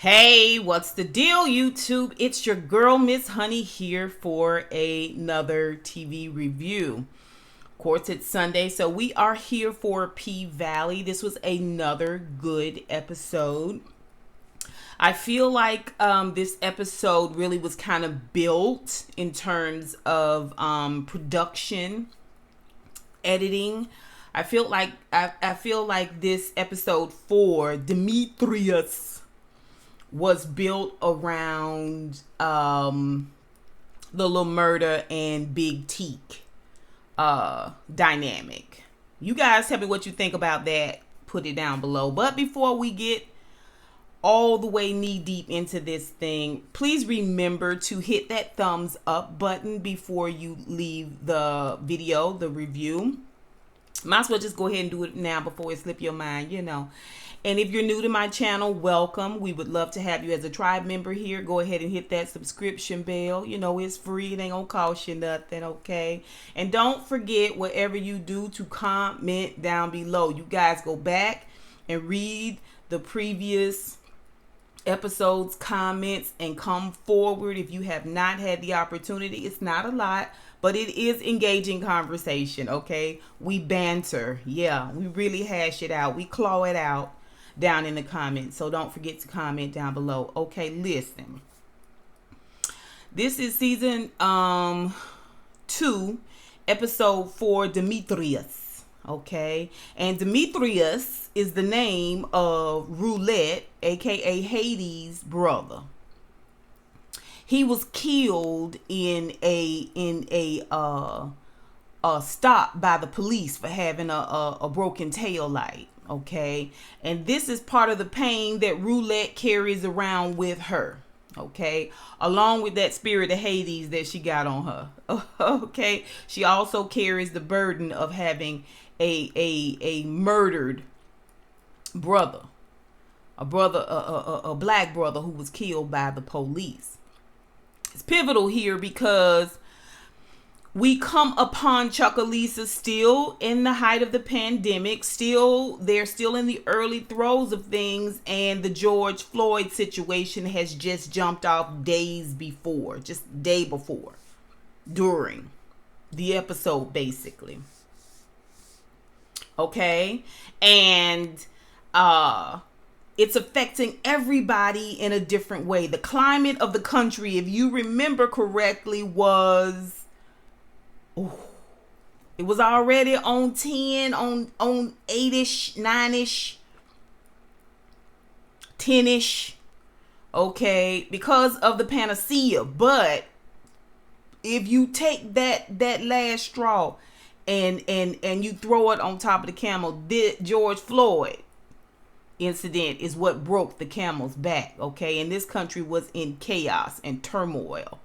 Hey, what's the deal, YouTube? It's your girl, Miss Honey, here for another TV review. Of course, it's Sunday, so we are here for P-Valley. This was another good episode. I feel like this episode really was kind of built in terms of production, editing. I feel like this episode 4, DeeMeeThreeUs, was built around the Lil Murda and Big Teak dynamic. You guys tell me what you think about that. Put it down below. But before we get all the way knee deep into this thing, please remember to hit that thumbs up button before you leave the video, the review. Might as well just go ahead and do it now before it slip your mind, you know. And if you're new to my channel, welcome. We would love to have you as a tribe member here. Go ahead and hit that subscription bell. You know, it's free. It ain't gonna cost you nothing, okay? And don't forget, whatever you do, to comment down below. You guys go back and read the previous episodes, comments, and come forward if you have not had the opportunity. It's not a lot, but it is engaging conversation, okay? We banter. Yeah, we really hash it out. We claw it out down in the comments. So don't forget to comment down below. Okay, listen. This is season 2, episode 4, DeeMeeThreeUs. Okay? And DeeMeeThreeUs is the name of Roulette, aka Hades' brother. He was killed in a stop by the police for having a broken tail light. Okay, and this is part of the pain that Roulette carries around with her. Okay, along with that spirit of Hades that she got on her. Okay, she also carries the burden of having a murdered brother, a black brother who was killed by the police. It's pivotal here because we come upon Chucalissa still in the height of the pandemic. They're still in the early throes of things, and the George Floyd situation has just jumped off days before, just day before, during the episode, basically. Okay, and it's affecting everybody in a different way. The climate of the country, if you remember correctly, was it was already on 10, on 8-ish, 9-ish, 10-ish, okay, because of the panacea. But if you take that last straw and you throw it on top of the camel, the George Floyd incident is what broke the camel's back, okay? And this country was in chaos and turmoil.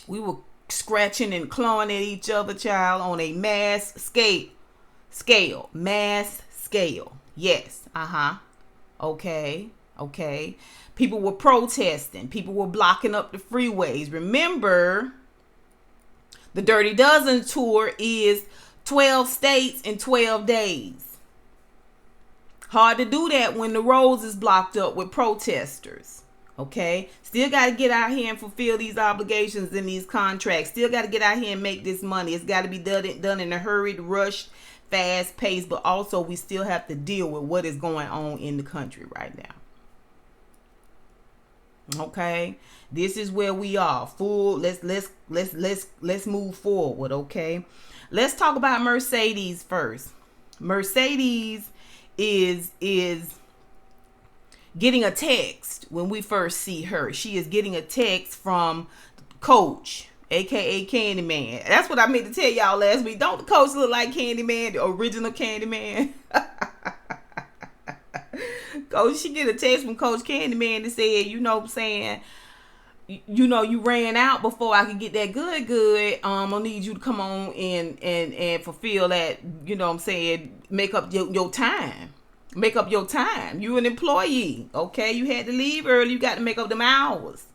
We were scratching and clawing at each other, child, on a mass scale. Yes. Okay. People were protesting. People were blocking up the freeways. Remember, the Dirty Dozen tour is 12 states in 12 days. Hard to do that when the roads is blocked up with protesters. Okay, still got to get out here and fulfill these obligations and these contracts. Still got to get out here and make this money. It's got to be done in a hurried, rushed, fast pace. But also, we still have to deal with what is going on in the country right now. Okay, this is where we are. Let's move forward. Okay, let's talk about Mercedes first. Mercedes is getting a text when we first see her. She is getting a text from Coach, aka Candyman. That's what I meant to tell y'all last week. Don't the Coach look like Candyman, the original Candyman? Coach, she get a text from Coach Candyman that said, you know what I'm saying, you ran out before I could get that good. I need you to come on and fulfill that, you know what I'm saying, make up your time. Make up your time. You an employee, okay? You had to leave early. You got to make up them hours.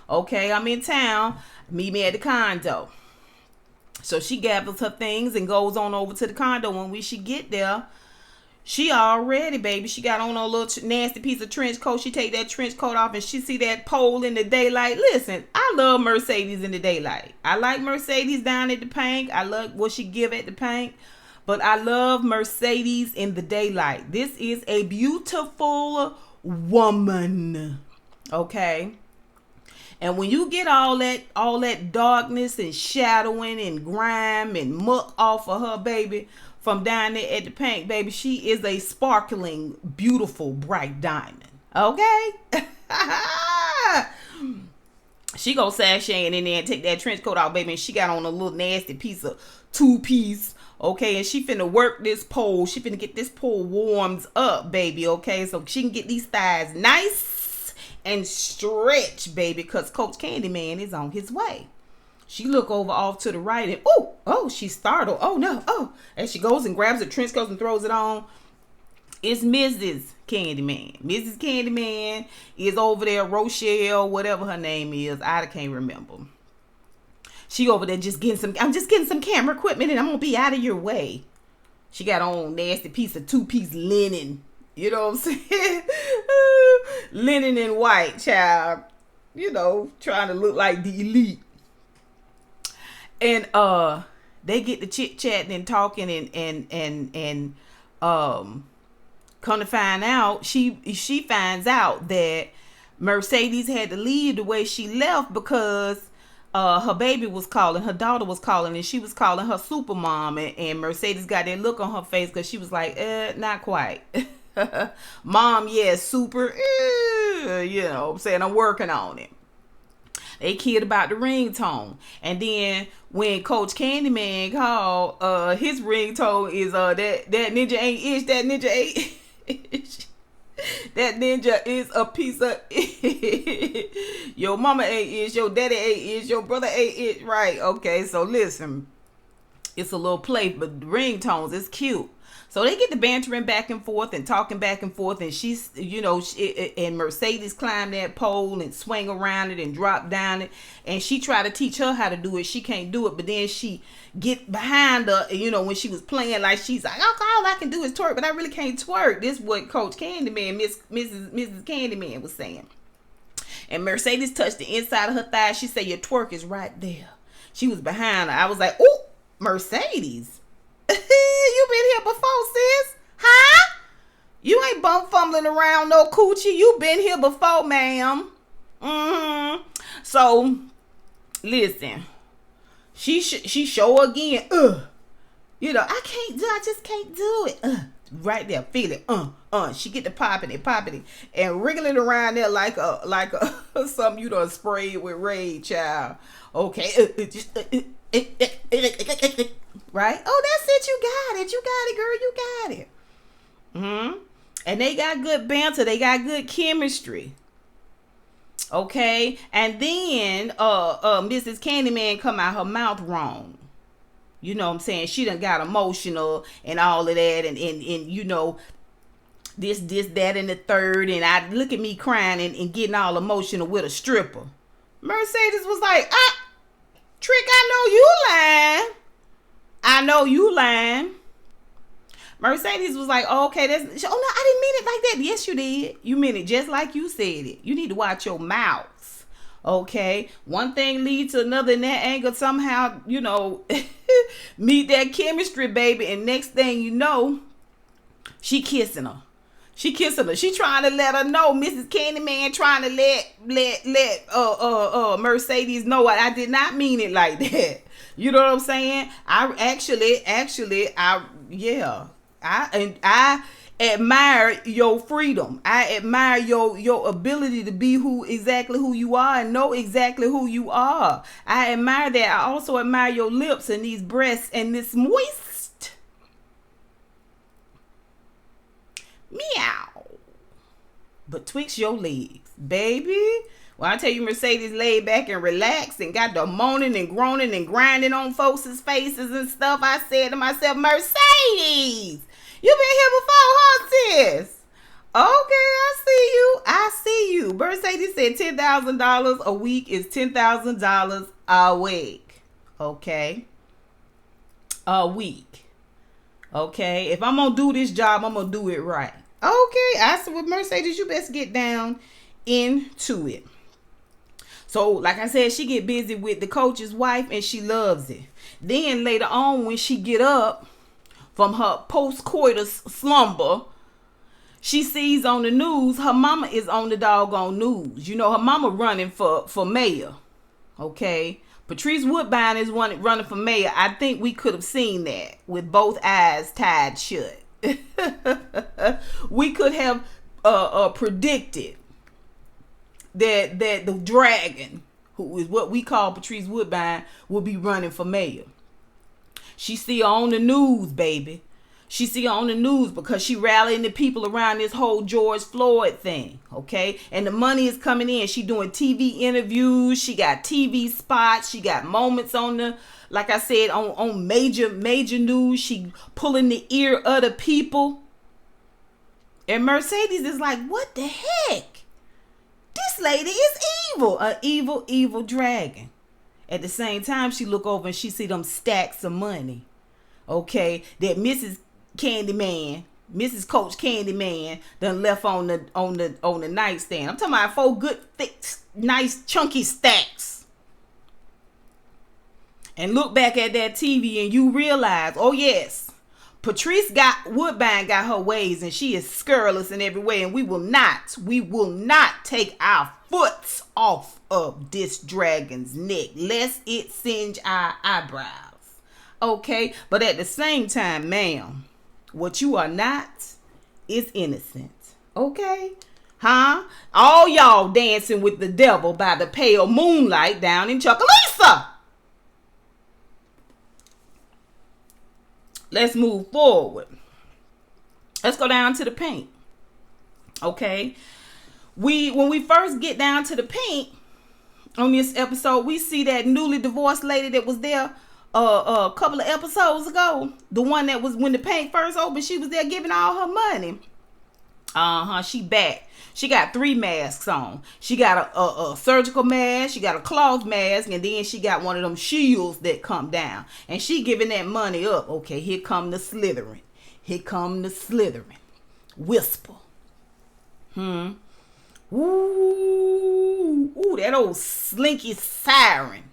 Okay, I'm in town. Meet me at the condo. So she gathers her things and goes on over to the condo. When she get there, She already, baby, she got on a little nasty piece of trench coat. She take that trench coat off and she see that pole in the daylight. Listen, I love Mercedes in the daylight. I like Mercedes down at the Pynk. I love what she give at the Pynk. But I love Mercedes in the daylight. This is a beautiful woman. Okay? And when you get all that darkness and shadowing and grime and muck off of her, baby, from down there at the Pynk, baby, she is a sparkling, beautiful, bright diamond. Okay? She go sashaying in there and take that trench coat off, baby, and she got on a little nasty piece of two-piece, okay, and she finna work this pole. She finna get this pole warmed up, baby, okay, so she can get these thighs nice and stretch, baby, because Coach Candyman is on his way. She look over off to the right and oh, she's startled. Oh no, and she goes and grabs her trench coat and throws it on. It's Mrs. Candyman. Mrs. Candyman is over there, Rochelle, whatever her name is. I can't remember. She over there I'm just getting some camera equipment and I'm gonna be out of your way. She got on nasty piece of two-piece linen. You know what I'm saying? Linen and white, child. You know, trying to look like the elite. And they get to chit-chatting and talking and come to find out, she finds out that Mercedes had to leave the way she left because her baby was calling, her daughter was calling, and she was calling her super mom, and Mercedes got that look on her face because she was like, not quite. Mom, yeah, super, you know what I'm saying, I'm working on it. They kid about the ringtone. And then when Coach Candyman called, his ringtone is that ninja ain't ish, that ninja ain't ish. That ninja is a piece of ish. Your mama ain't ish, your daddy ain't ish, your brother ain't ish. Right, okay, so listen. It's a little play, but the ringtones is cute. So they get the bantering back and forth and talking back and forth, and she's, you know, and Mercedes climbed that pole and swing around it and drop down it, and she tried to teach her how to do it. She can't do it, but then she get behind her, you know, when she was playing, like she's like, oh, all I can do is twerk, but I really can't twerk. This is what Coach Candyman, Mrs. Candyman was saying. And Mercedes touched the inside of her thigh. She said, your twerk is right there. She was behind her. I was like, ooh, Mercedes. You been here before, sis? Huh? You ain't bum fumbling around no coochie. You been here before, ma'am. So, listen. She show again. You know, I just can't do it. Right there, feel it. She get to popping it, and wriggling around there like a something you done sprayed with Raid, child. Okay. Right? Oh, that's it. You got it, girl. You got it. And they got good banter. They got good chemistry. Okay. And then Mrs. Candyman come out her mouth wrong. You know what I'm saying? She done got emotional and all of that, and you know, this, that, and the third, and I look at me crying and getting all emotional with a stripper. Mercedes was like, Trick, I know you lying. Mercedes was like, oh, okay, no, I didn't mean it like that. Yes, you did. You meant it just like you said it. You need to watch your mouth. Okay? One thing leads to another, and that anger somehow, you know, meet that chemistry, baby, and next thing you know, she kissing her. She trying to let her know, Mrs. Candyman trying to let Mercedes know I did not mean it like that. You know what I'm saying? I admire your freedom. I admire your ability to be exactly who you are and know exactly who you are. I admire that. I also admire your lips and these breasts and this moist. Meow. Betwixt your legs, baby. Well, I tell you, Mercedes laid back and relaxed and got the moaning and groaning and grinding on folks' faces and stuff. I said to myself, Mercedes, you been here before, huh, sis? Okay, I see you. Mercedes said $10,000 a week is $10,000 a week. Okay? A week. Okay, if I'm gonna do this job, I'm gonna do it right. Okay, I said with Mercedes, you best get down into it. So, like I said, she get busy with the coach's wife, and she loves it. Then later on, when she get up from her post-coitus slumber, she sees on the news her mama is on the doggone news. You know, her mama running for mayor. Okay, Patrice Woodbine is running for mayor. I think we could have seen that with both eyes tied shut. We could have predicted that the dragon, who is what we call Patrice Woodbine, will be running for mayor. She see her on the news, baby. She see her on the news because she rallying the people around this whole George Floyd thing, okay? And the money is coming in. She doing TV interviews. She got TV spots. She got moments on the, like I said, on major news. She pulling the ear of the people. And Mercedes is like, what the heck? This lady is evil. An evil dragon. At the same time, she look over and she see them stacks of money, okay, that Mrs. Coach Candyman done left on the nightstand. I'm talking about 4 good, thick, nice, chunky stacks. And look back at that TV and you realize, oh yes, Patrice Woodbine got her ways, and she is scurrilous in every way, and we will not take our foot off of this dragon's neck lest it singe our eyebrows. Okay, but at the same time, ma'am, what you are not is innocent. Okay? Huh? All y'all dancing with the devil by the pale moonlight down in Chucalissa. Let's move forward. Let's go down to the Pynk. Okay? When we first get down to the Pynk on this episode, we see that newly divorced lady that was there a couple of episodes ago. The one that was when the Pynk first opened, she was there giving all her money. She back. She got 3 masks on. She got a surgical mask, she got a cloth mask, and then she got one of them shields that come down. And she giving that money up. Okay, here come the slithering. Here come the slithering. Whisper. Ooh, that old slinky siren.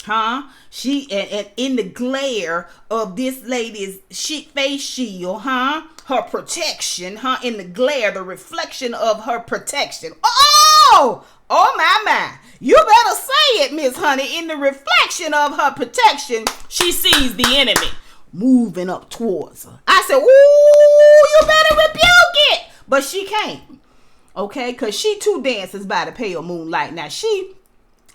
Huh? She and in the glare of this lady's face shield, huh? Her protection, huh? In the glare, the reflection of her protection. Oh my. You better say it, Miss Honey. In the reflection of her protection, she sees the enemy moving up towards her. I said, ooh, you better rebuke it. But she can't. Okay, because she too dances by the pale moonlight. Now she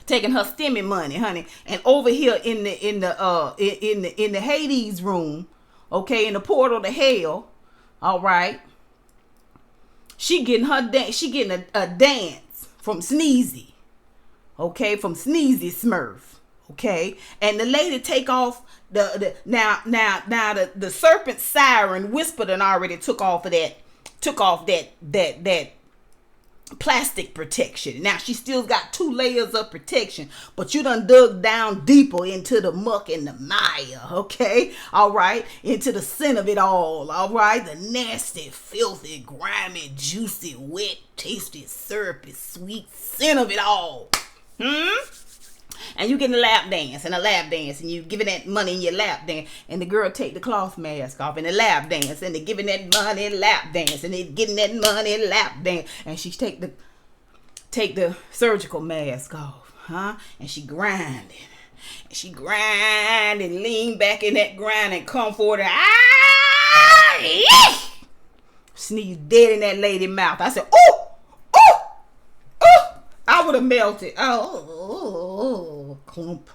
taking her stimmy money, honey, and over here in the Hades room, okay, in the portal to hell, all right. She getting a dance from Sneezy, okay, from Sneezy Smurf, okay, and the lady take off the serpent siren whispered and already took off that plastic protection. Now she still got 2 layers of protection, but you done dug down deeper into the muck and the mire, okay? All right, into the sin of it all right, the nasty, filthy, grimy, juicy, wet, tasty, syrupy, sweet sin of it all. And you getting a lap dance, and you giving that money in your lap dance, and the girl take the cloth mask off in the lap dance, and they giving that money lap dance, and they getting that money lap dance, and she take the surgical mask off, huh? And she grinding, lean back in that grind and come forward and sneeze dead in that lady mouth. I said, oh. I would have melted. Oh, clump.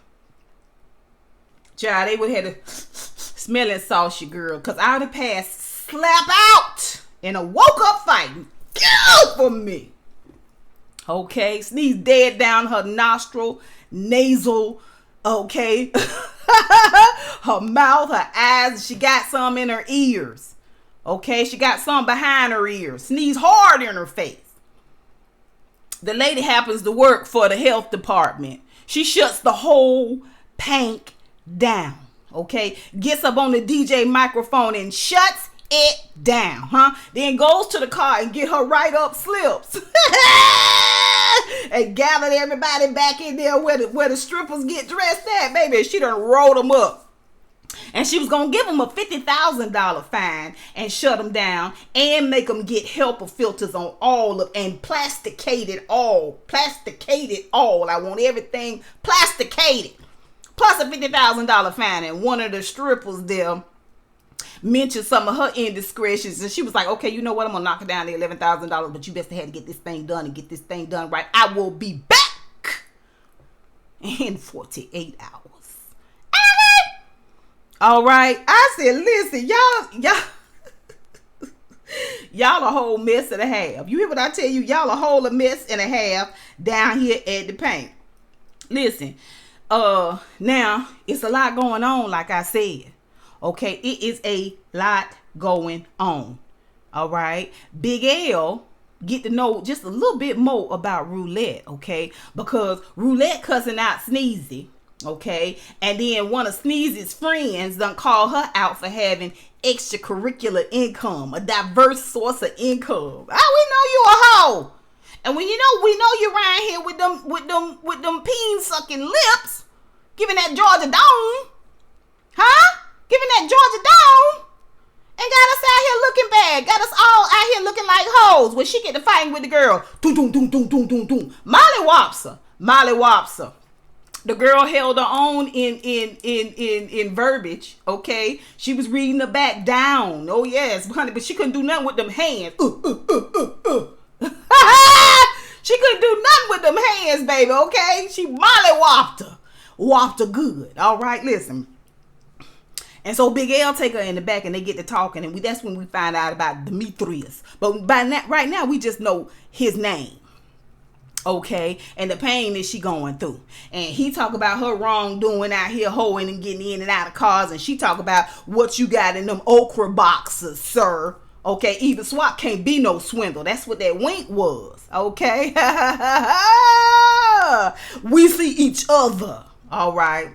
Child, they would have had a smelling saucy girl. Because I would have passed slap out in a woke up fighting. Get out for me. Okay. Sneeze dead down her nostril, nasal. Okay. Her mouth, her eyes. She got some in her ears. Okay. She got some behind her ears. Sneeze hard in her face. The lady happens to work for the health department. She shuts the whole Pynk down. okay? Gets up on the DJ microphone and shuts it down, huh? Then goes to the car and get her right up slips and gathered everybody back in there where the strippers get dressed at, baby. She done rolled them up. And she was going to give them a $50,000 fine and shut them down and make them get HEPA filters on all of, and plasticate it all. I want everything plasticated. Plus a $50,000 fine. And one of the strippers there mentioned some of her indiscretions, and she was like, okay, you know what, I'm gonna knock it down to $11,000, but you best have to get this thing done and get this thing done right. I will be back in 48 hours. All right. I said, listen, y'all a whole mess and a half. You hear what I tell you? Y'all a whole mess and a half down here at the Pynk. Listen, now it's a lot going on, like I said. Okay, it is a lot going on. All right. Big L get to know just a little bit more about Roulette, okay? Because Roulette cussing out Sneezy, okay? And then one of Sneezy's friends done call her out for having extracurricular income, a diverse source of income. We know you a hoe. And when we know you around here with them peen sucking lips, giving that Georgia dome, huh? Giving that Georgia dome, and got us out here looking bad. Got us all out here looking like hoes when she get to fighting with the girl. Doom, doom, doom, doom, doom, doom, doom. Molly Wops her. The girl held her own in verbiage, okay? She was reading the back down. Oh, yes, honey, but she couldn't do nothing with them hands. She couldn't do nothing with them hands, baby, okay? She Molly Wopped her good. All right, listen. And so Big L take her in the back and they get to talking, and that's when we find out about DeeMeeThreeUs. But right now we just know his name, okay, and the pain that she going through. And he talk about her wrongdoing out here hoeing and getting in and out of cars, and she talk about what you got in them okra boxes, sir. Okay, even swap can't be no swindle. That's what that wink was, okay? We see each other, all right?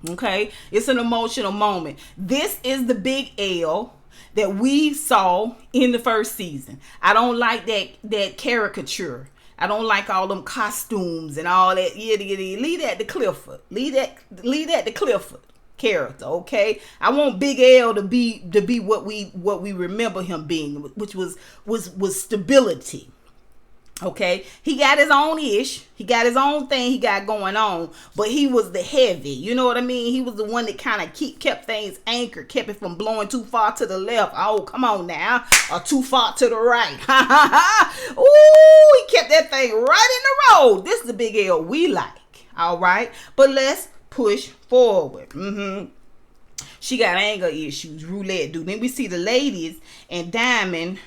Okay, it's an emotional moment. This is the Big L that we saw in the first season. I don't like that caricature. I don't like all them costumes and all that. Yeah, leave that to Clifford. Leave that to Clifford character. Okay, I want Big L to be what we remember him being, which was stability. Okay, he got his own ish. He got his own thing he got going on, but he was the heavy. You know what I mean? He was the one that kind of kept things anchored, kept it from blowing too far to the left. Oh, come on now, or too far to the right. Ooh, he kept that thing right in the road. This is the Big L we like. All right, but let's push forward. She got anger issues. Roulette do. Then we see the ladies and Diamond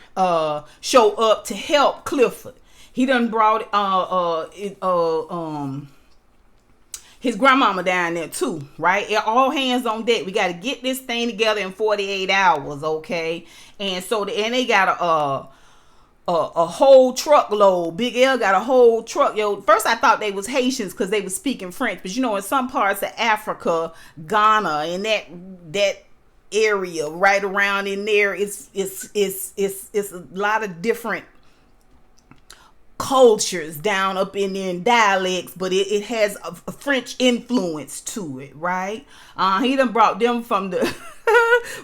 show up to help Clifford. He done brought his grandmama down there too, right? All hands on deck. We got to get this thing together in 48 hours, okay? And so they got a whole truckload. Big L got a whole truck. First I thought they was Haitians because they was speaking French, but in some parts of Africa, Ghana, and that area right around in there, it's a lot of different cultures down up in there in dialects, but it has a French influence to it, right? He done brought them from the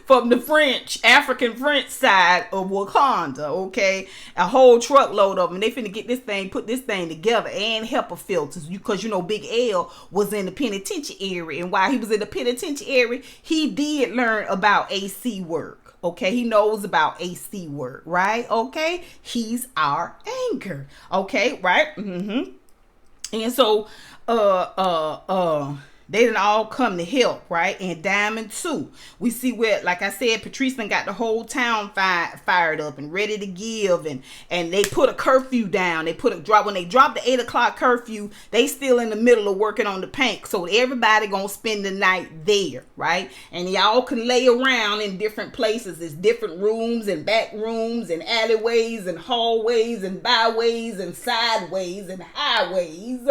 from the African French side of Wakanda, okay? A whole truckload of them. They finna put this thing together and HEPA filters, because Big L was in the penitentiary, and while he was in the penitentiary, he did learn about AC work. Okay, he knows about AC work, right? Okay, he's our anchor. Okay, right? And so, they didn't all come to help, right? And Diamond too. We see where, like I said, Patrice done got the whole town fired up and ready to give, and they put a curfew down. When they dropped the 8 o'clock curfew, they still in the middle of working on the Pynk, so everybody gonna spend the night there, right? And y'all can lay around in different places. There's different rooms and back rooms and alleyways and hallways and byways and sideways and highways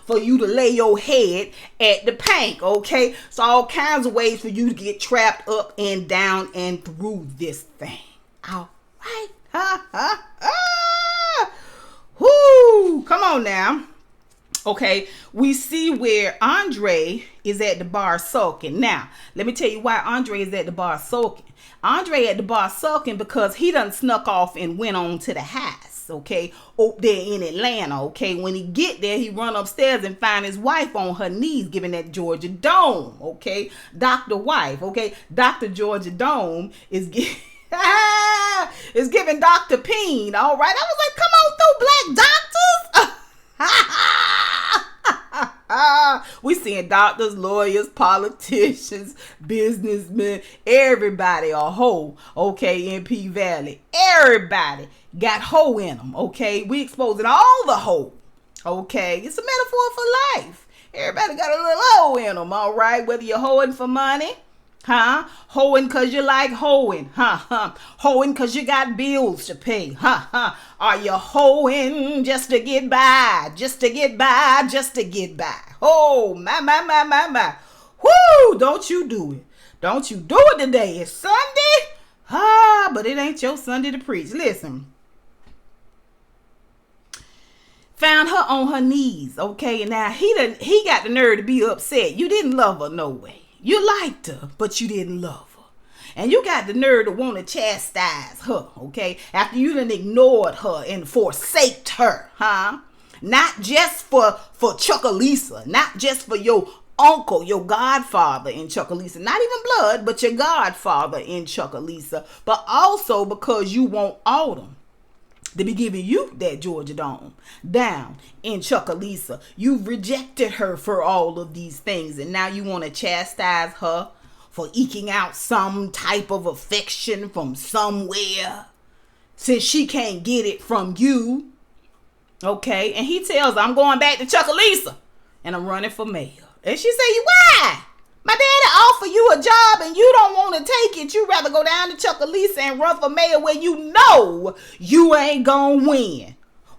for you to lay your head at the Pynk, okay? So all kinds of ways for you to get trapped up and down and through this thing. All right. Ha, ha, ha. Whoo. Come on now. Okay, we see where Andre is at the bar sulking. Now, let me tell you why Andre is at the bar sulking. Andre at the bar sulking because he done snuck off and went on to the house, okay, up there in Atlanta, okay. When he get there, he run upstairs and find his wife on her knees giving that Georgia Dome, okay. Dr. Wife, okay. Dr. Georgia Dome is giving... is giving Dr. Peen, all right. I was like, come on through, black doctors. We seeing doctors, lawyers, politicians, businessmen, everybody a hoe, okay, in P Valley. Everybody got hoe in them, okay. We exposing all the hoe, okay. It's a metaphor for life. Everybody got a little hoe in them, all right. Whether you're hoeing for money, huh? Hoeing because you like hoeing, huh? Hoeing because you got bills to pay, huh? Are you hoeing just to get by, just to get by, just to get by? Oh, my. Whoo, don't you do it. Don't you do it today. It's Sunday. But it ain't your Sunday to preach. Listen. Found her on her knees, okay? And now he got the nerve to be upset. You didn't love her no way. You liked her, but you didn't love her. And you got the nerve to want to chastise her, okay? After you done ignored her and forsaked her, huh? Not just for Chucalissa, not just for your uncle, your godfather in Chucalissa, not even blood, but your godfather in Chucalissa, but also because you want Autumn to be giving you that Georgia Dome down in Chucalissa. You've rejected her for all of these things, and now you want to chastise her for eking out some type of affection from somewhere since she can't get it from you. Okay, and he tells her, I'm going back to Chucalissa and I'm running for mayor. And she say, why? My daddy offer you a job and you don't want to take it. You rather go down to Chucalissa and run for mayor where you know you ain't gonna win.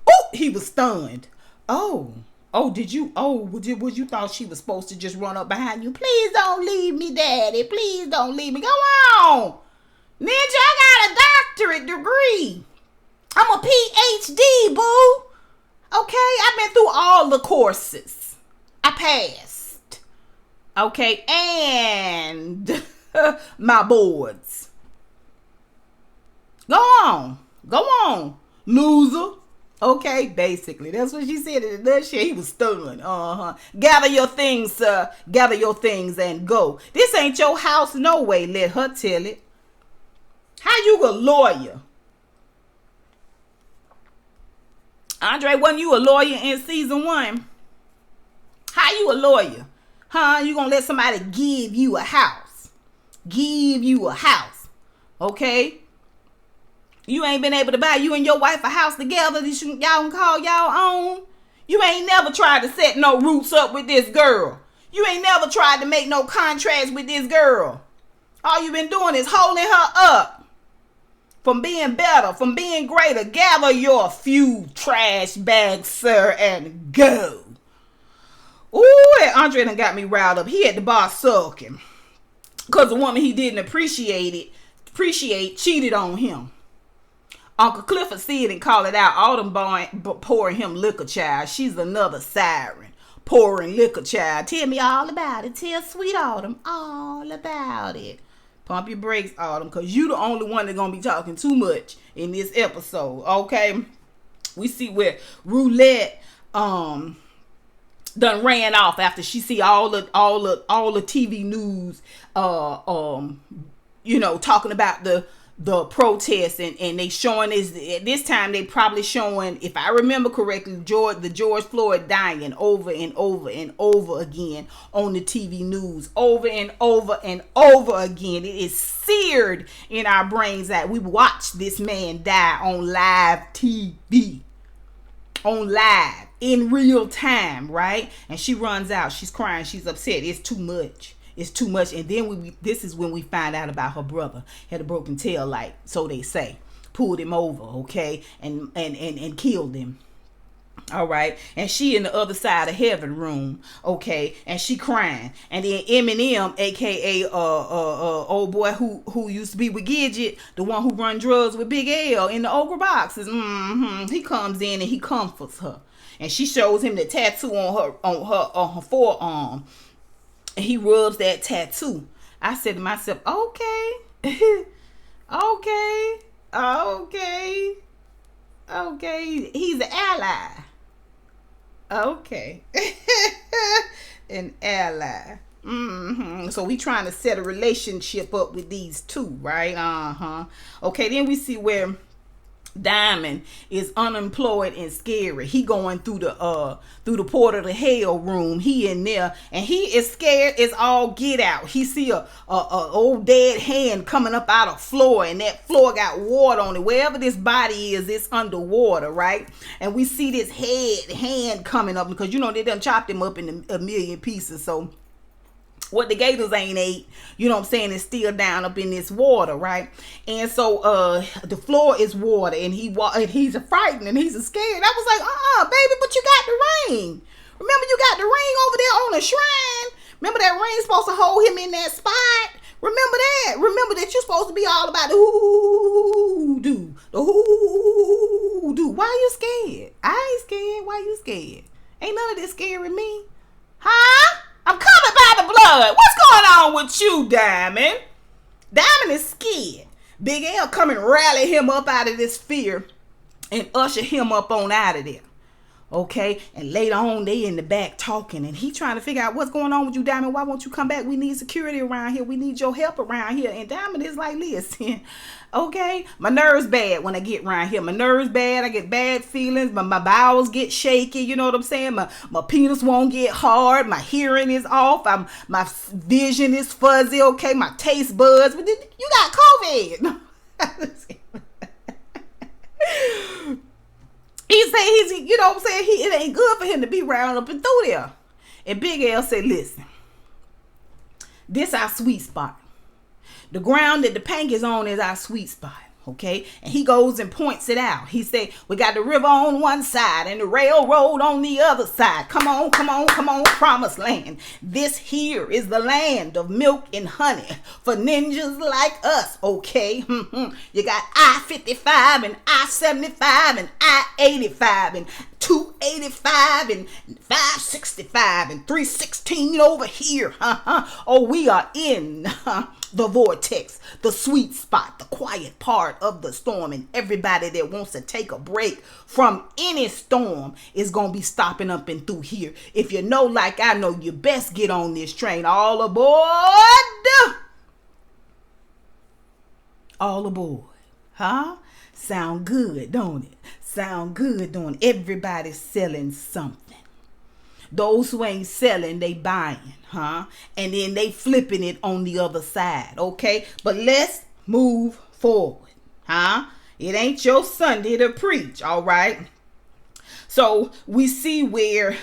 Oh, he was stunned. Did you thought she was supposed to just run up behind you? Please don't leave me, daddy. Please don't leave me. Go on. Ninja, I got a doctorate degree. I'm a PhD, boo. Okay, I've been through all the courses. I passed. Okay, and my boards. Go on, loser. Okay, basically, that's what she said in a nutshell. He was stunned. Gather your things, sir. Gather your things and go. This ain't your house, no way. Let her tell it. How you a lawyer? Andre, wasn't you a lawyer in season 1? How you a lawyer? Huh? You gonna let somebody give you a house? Give you a house. Okay? You ain't been able to buy you and your wife a house together that y'all can call y'all own. You ain't never tried to set no roots up with this girl. You ain't never tried to make no contracts with this girl. All you been doing is holding her up from being better, from being greater. Gather your few trash bags, sir, and go. Ooh, Andre done got me riled up. He at the bar sulking because the woman he didn't appreciate cheated on him. Uncle Clifford see it and call it out. Autumn pouring him liquor, child. She's another siren pouring liquor, child. Tell me all about it. Tell sweet Autumn all about it. Pump your brakes, Autumn, because you the only one that's going to be talking too much in this episode, okay? We see where Roulette done ran off after she see all the TV news, talking about the protests and they showing this time they probably showing, if I remember correctly, the George Floyd dying over and over and over again on the TV news, over and over and over again. It is seared in our brains that we watched this man die on live TV, on live in real time, right? And she runs out, she's crying, she's upset. It's too much. It's too much. And then this is when we find out about her brother had a broken tail light, so they say, pulled him over, okay, and killed him. All right, and she in the other side of heaven room, okay, and she crying, and then Eminem, aka old boy who used to be with Gidget, the one who run drugs with Big L in the Ogre boxes, he comes in and he comforts her, and she shows him the tattoo on her forearm, and he rubs that tattoo. I said to myself, okay, okay, he's an ally. Okay. An ally. So we trying to set a relationship up with these two, right? Okay, then we see where Diamond is unemployed and scary. He going through the portal to hell room. He in there and he is scared as all get out. He see a old dead hand coming up out of floor, and that floor got water on it. Wherever this body is, it's underwater, right? And we see this hand coming up because they done chopped him up in a million pieces. So what the gators ain't ate, is still down up in this water, right? And so the floor is water, and he's frightened and he's scared. I was like, baby, but you got the ring. Remember, you got the ring over there on the shrine. Remember that ring's supposed to hold him in that spot. Remember that. Remember that you're supposed to be all about the hoodoo. The hoodoo. Why you scared? I ain't scared. Why you scared? Ain't none of this scaring me. Huh? I'm coming by the blood. What's going on with you, Diamond? Diamond is scared. Big L come and rally him up out of this fear and usher him up on out of there. Okay, and later on they in the back talking, and he trying to figure out what's going on with you, Diamond. Why won't you come back? We need security around here. We need your help around here. And Diamond is like, listen, okay, my nerves bad when I get around here. My nerves bad. I get bad feelings. My bowels get shaky. You know what I'm saying? My penis won't get hard. My hearing is off. My vision is fuzzy. Okay, my taste buds. You got COVID. He said it ain't good for him to be round up and through there. And Big L said, listen, this our sweet spot. The ground that the Pynk is on is our sweet spot. Okay, and he goes and points it out. He said, we got the river on one side and the railroad on the other side. Come on, promised land. This here is the land of milk and honey for ninjas like us. Okay, you got I-55 and I-75 and I-85 and 285 and 565 and 316 over here. Oh, we are in the vortex, the sweet spot, the quiet part of the storm, and everybody that wants to take a break from any storm is gonna be stopping up and through here. If you know like I know, you best get on this train. All aboard. All aboard. Sound good, don't it? Sound good, don't it? Everybody's selling something. Those who ain't selling, they buying, and then they flipping it on the other side, okay? But let's move forward, It ain't your Sunday to preach, all right? So we see where,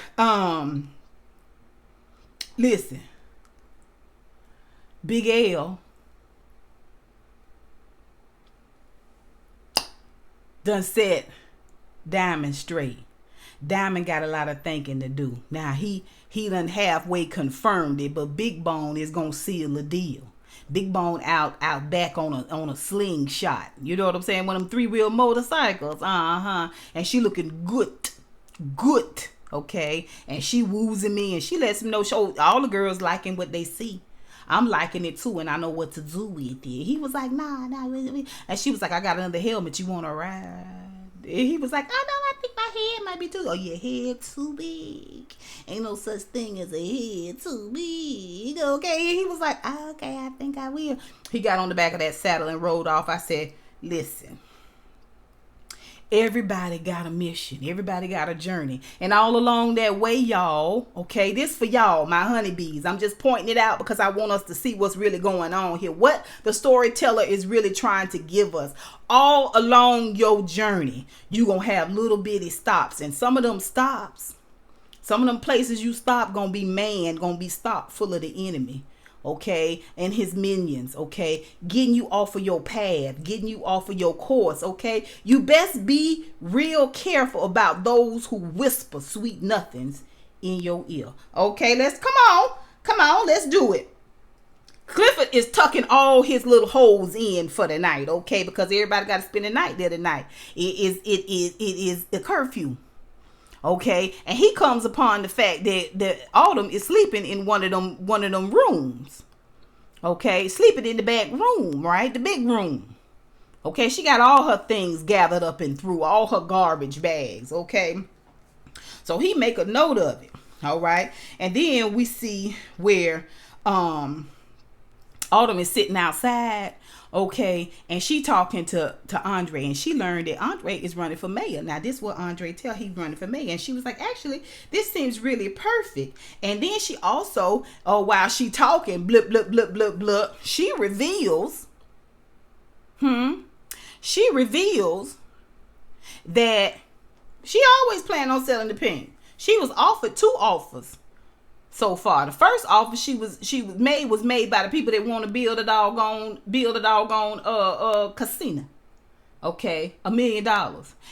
listen, Big L done set Diamond straight. Diamond got a lot of thinking to do. Now he done halfway confirmed it, but Big Bone is gonna seal the deal. Big Bone out back on a slingshot. You know what I'm saying? One of them 3-wheel motorcycles. And she looking good. Okay, and she woozing me, and she lets him know. All the girls liking what they see. I'm liking it too, and I know what to do with it. He was like, nah. And she was like, I got another helmet. You want to ride? And he was like, oh, no, I think my head might be too. Oh, your head too big. Ain't no such thing as a head too big. Okay. And he was like, oh, okay, I think I will. He got on the back of that saddle and rode off. I said, listen. Everybody got a mission. Everybody got a journey. And all along that way, y'all, okay, this for y'all, my honeybees. I'm just pointing it out because I want us to see what's really going on here. What the storyteller is really trying to give us. All along your journey, you going to have little bitty stops. And some of them stops, some of them places you stop going to be manned, going to be stopped full of the enemy. okay, and his minions, okay, getting you off of your path, getting you off of your course, okay. You best be real careful about those who whisper sweet nothings in your ear. Okay, let's come on, let's do it. Clifford is tucking all his little holes in for the night, okay, because everybody got to spend the night there tonight. It is a curfew, okay, and he comes upon the fact that Autumn is sleeping in one of them rooms, okay, sleeping in the back room, right, the big room, okay. She got all her things gathered up and through all her garbage bags, okay. So he make a note of it, all right, and then we see where Autumn is sitting outside, okay, and she talking to Andre, and she learned that Andre is running for mayor. Now, this is what Andre tell he's running for mayor, and she was like, actually, this seems really perfect. And then she also, while she talking, blip, blip, blip, blip, blip, she reveals that she always planned on selling the Pynk. She was offered 2 offers. So far, the first offer she was made by the people that want to build a doggone casino. Okay, $1 million.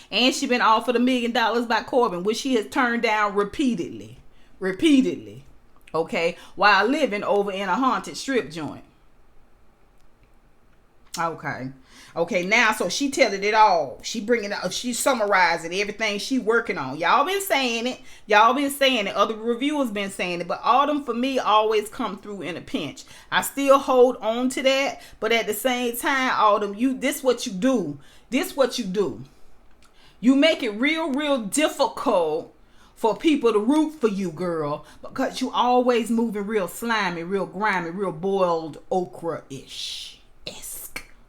And she been offered $1 million by Corbin, which she has turned down repeatedly. Okay, while living over in a haunted strip joint. Okay, now, so she telling it all. She bringing up, she summarizing everything she working on. Y'all been saying it. Other reviewers been saying it. But Autumn, for me, always come through in a pinch. I still hold on to that. But at the same time, Autumn, this what you do. You make it real difficult for people to root for you, girl. Because you always moving real slimy, real grimy, real boiled okra-ish.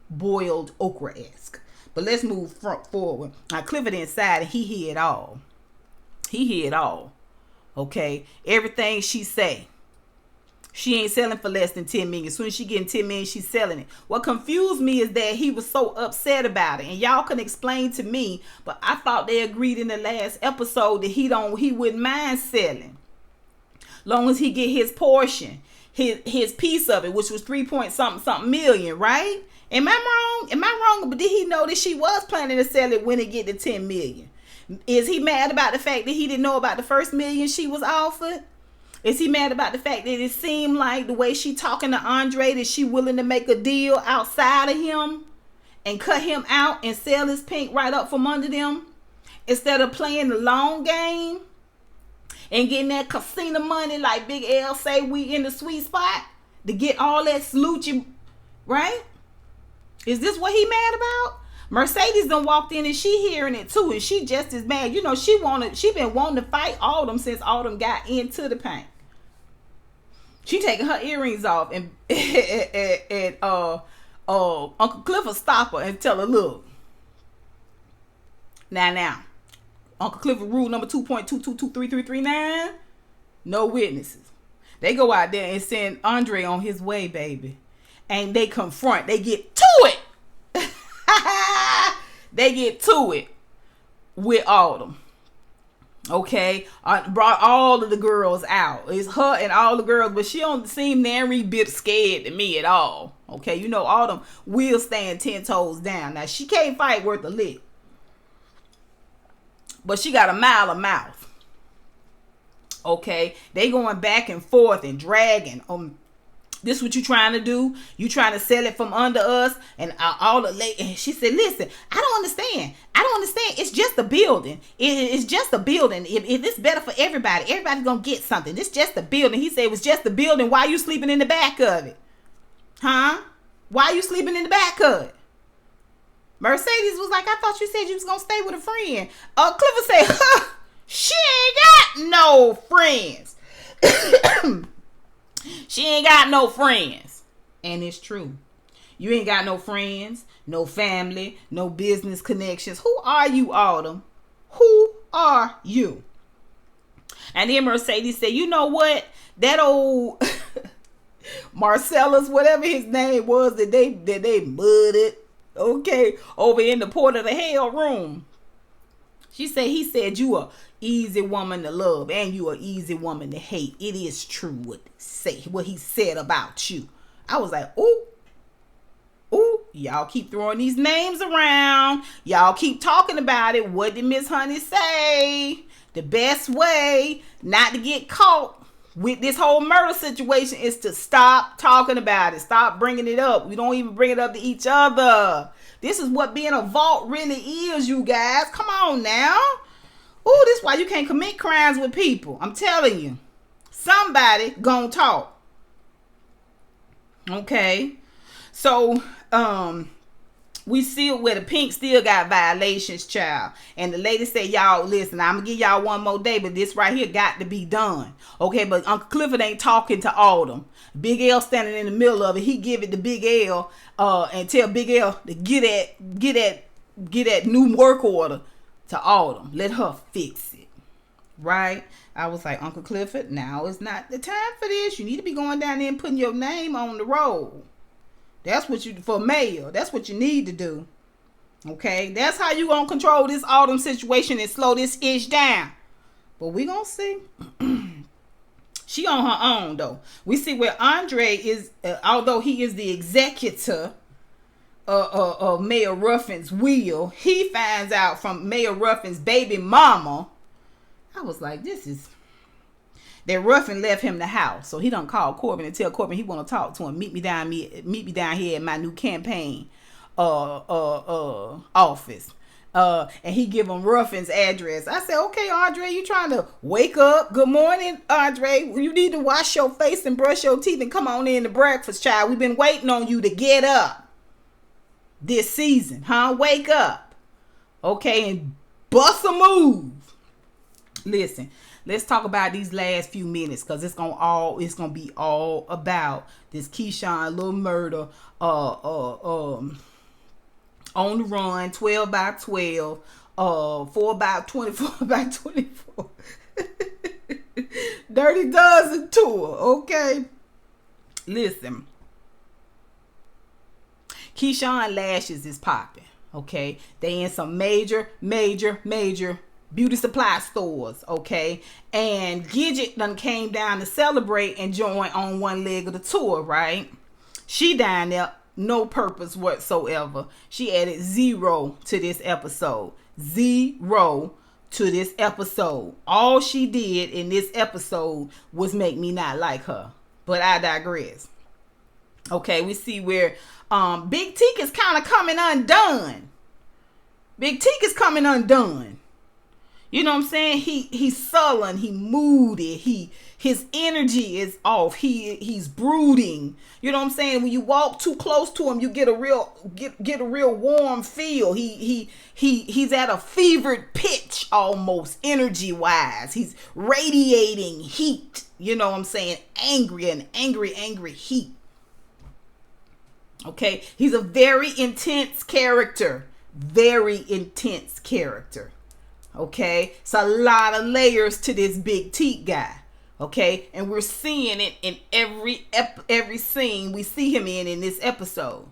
Boiled okra-esque. But let's move forward. Now Clifford inside, and he hear it all. Okay, everything she say, she ain't selling for less than 10 million. As soon as she getting 10 million, she's selling it. What confused me is that he was so upset about it, and y'all can explain to me, but I thought they agreed in the last episode that he wouldn't mind selling long as he get his portion, his piece of it, which was 3-point-something million, right? Am I wrong? But did he know that she was planning to sell it when it get to 10 million? Is he mad about the fact that he didn't know about the first million she was offered? Is he mad about the fact that it seemed like the way she talking to Andre that she willing to make a deal outside of him and cut him out and sell his Pynk right up from under them instead of playing the long game and getting that casino money like Big L say we in the sweet spot to get all that sloochie, right? Is this what he mad about? Mercedes done walked in and she hearing it too, and she just as mad. You know, she been wanting to fight Autumn since Autumn got into the Pynk. She taking her earrings off, and Uncle Clifford stop her and tell her, look. Now, Uncle Clifford rule number 2.2223339, no witnesses. They go out there and send Andre on his way, baby. And they confront. They get to it. They get to it with Autumn. Okay. Brought all of the girls out. It's her and all the girls. But she don't seem nary bit scared to me at all. Okay. You know, Autumn will stand 10 toes down. Now, she can't fight worth a lick. But she got a mile of mouth. Okay. They going back and forth and dragging. This what you trying to do? You trying to sell it from under us? And all the late. And she said, listen, I don't understand. It's just a building. It's just a building. If it's better for everybody, everybody's going to get something. It's just a building. He said it was just a building. Why you sleeping in the back of it? Huh? Why you sleeping in the back of it? Mercedes was like, I thought you said you was going to stay with a friend. Clifford said, she ain't got no friends. She ain't got no friends. And it's true. You ain't got no friends, no family, no business connections. Who are you, Autumn? Who are you? And then Mercedes said, you know what? That old Marcellus, whatever his name was, that they mudded, okay, over in the port of the hell room. He said you a easy woman to love and you a easy woman to hate. It is true what he said about you. I was like, ooh, y'all keep throwing these names around. Y'all keep talking about it. What did Miss Honey say? The best way not to get caught with this whole murder situation is to stop talking about it. Stop bringing it up. We don't even bring it up to each other. This is what being a vault really is, you guys. Come on now. Ooh, this is why you can't commit crimes with people. I'm telling you. Somebody gonna talk. Okay. So, we see where the Pynk still got violations, child. And the lady said, y'all, listen, I'm going to give y'all one more day, but this right here got to be done. Okay, but Uncle Clifford ain't talking to Autumn. Big L standing in the middle of it. He give it to Big L and tell Big L to get that new work order to Autumn. Let her fix it. Right? I was like, Uncle Clifford, now is not the time for this. You need to be going down there and putting your name on the roll. That's what for mayor. That's what you need to do. Okay? That's how you gonna control this Autumn situation and slow this ish down. But we gonna see. She on her own though. We see where Andre is, although he is the executor of Mayor Ruffin's will, he finds out from Mayor Ruffin's baby mama. I was like, that Ruffin left him the house, so he done call Corbin and tell Corbin he want to talk to him. Meet me down here at my new campaign office. And he give him Ruffin's address. I said, okay, Andre, you trying to wake up? Good morning, Andre. You need to wash your face and brush your teeth and come on in to breakfast, child. We've been waiting on you to get up this season, huh? Wake up, okay, and bust a move. Listen. Let's talk about these last few minutes because it's gonna be all about this Keyshawn little murder on the run, 12 by 12, 4 by 24 by 24. Dirty Dozen tour, okay? Listen. Keyshawn lashes is popping, okay? They in some major beauty supply stores, okay? And Gidget done came down to celebrate and join on one leg of the tour, right? She down there, no purpose whatsoever. She added 0 to this episode. 0 to this episode. All she did in this episode was make me not like her. But I digress. Okay, we see where Big Teak is kind of coming undone. Big Teak is coming undone. You know what I'm saying? He's sullen, he moody, his energy is off. He's brooding. You know what I'm saying? When you walk too close to him, you get a real warm feel. He's at a fevered pitch almost energy wise. He's radiating heat. You know what I'm saying? Angry heat. Okay? He's a very intense character. Okay, it's a lot of layers to this Big Teak guy. Okay, and we're seeing it in every scene we see him in this episode.